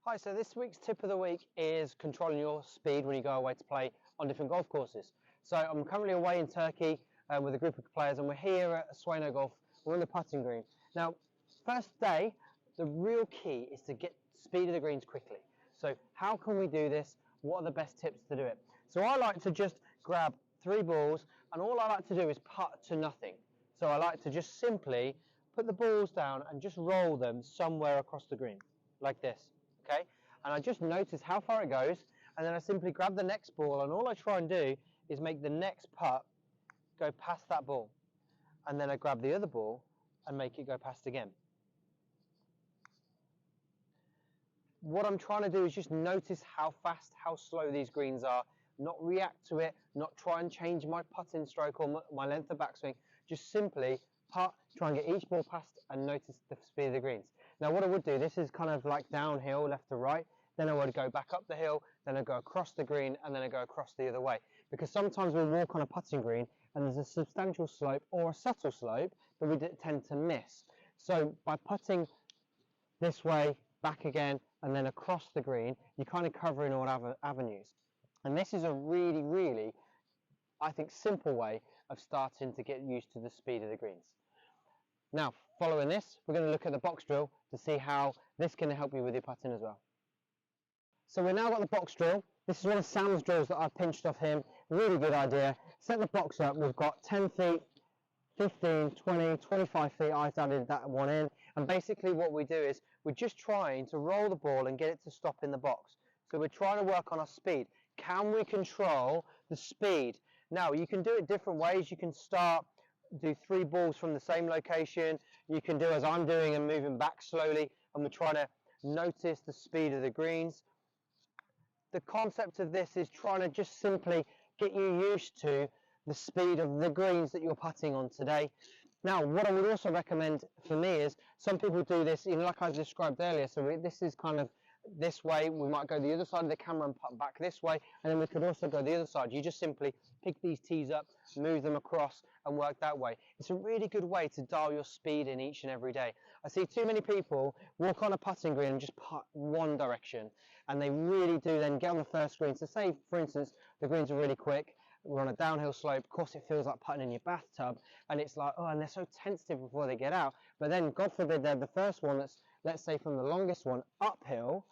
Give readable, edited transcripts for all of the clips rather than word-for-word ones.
Hi, so this week's tip of the week is controlling your speed when you go away to play on different golf courses. So I'm currently away in Turkey with a group of players, and we're here at Swano Golf. We're on the putting green. Now, first day, the real key is to get speed of the greens quickly. So how can we do this? What are the best tips to do it? So I like to just grab 3 balls, and all I like to do is putt to nothing. So I like to just simply put the balls down and just roll them somewhere across the green, like this. Okay, and I just notice how far it goes, and then I simply grab the next ball, and all I try and do is make the next putt go past that ball, and then I grab the other ball and make it go past again. What I'm trying to do is just notice how fast, how slow these greens are, not react to it, not try and change my putting stroke or my length of backswing, just simply putt, try and get each ball past and notice the speed of the greens. Now what I would do, this is kind of like downhill, left to right, then I would go back up the hill, then I go across the green, and then I go across the other way. Because sometimes we'll walk on a putting green and there's a substantial slope or a subtle slope that we tend to miss. So by putting this way, back again, and then across the green, you're kind of covering all avenues. And this is a really, really, I think, simple way of starting to get used to the speed of the greens. Now, following this, we're going to look at the box drill to see how this can help you with your putting as well. So we've now got the box drill. This is one of Sam's drills that I pinched off him. Really good idea. Set the box up. We've got 10 feet, 15, 20, 25 feet. I've added that one in. And basically what we do is we're just trying to roll the ball and get it to stop in the box. So we're trying to work on our speed. Can we control the speed? Now, you can do it different ways. You can do 3 balls from the same location. You can do as I'm doing and moving back slowly, and we're trying to notice the speed of the greens. The concept of this is trying to just simply get you used to the speed of the greens that you're putting on today. Now, what I would also recommend for me is some people do this, like I described earlier. So this is kind of this way. We might go the other side of the camera and putt back this way, and then we could also go the other side. You just simply pick these tees up, move them across, and work that way. It's a really good way to dial your speed in each and every day. I see too many people walk on a putting green and just putt one direction, and they really do then get on the first green. So say, for instance, the greens are really quick, we're on a downhill slope. Of course, it feels like putting in your bathtub, and it's like, oh, and they're so tentative before they get out. But then, God forbid, they're the first one that's, let's say, from the longest one uphill,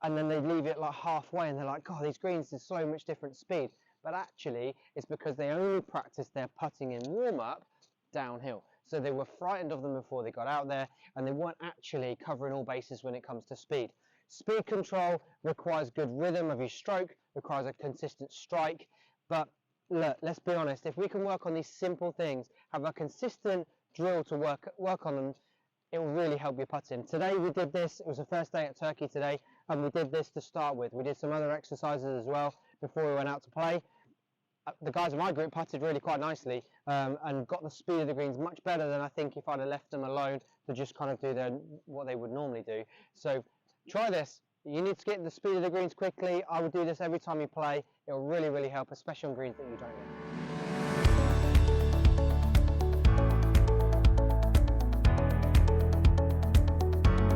and then they leave it like halfway, and they're like, God, these greens is so much different speed. But actually, it's because they only practiced their putting in warm-up downhill. So they were frightened of them before they got out there, and they weren't actually covering all bases when it comes to speed. Speed control requires good rhythm of your stroke, requires a consistent strike. But look, let's be honest, if we can work on these simple things, have a consistent drill to work on them, it will really help your putting. Today we did this, it was the first day at Turkey today, and we did this to start with. We did some other exercises as well before we went out to play. The guys in my group putted really quite nicely and got the speed of the greens much better than I think if I'd have left them alone to just kind of do what they would normally do. So try this. You need to get the speed of the greens quickly. I would do this every time you play. It will really, really help, especially on greens that you don't know.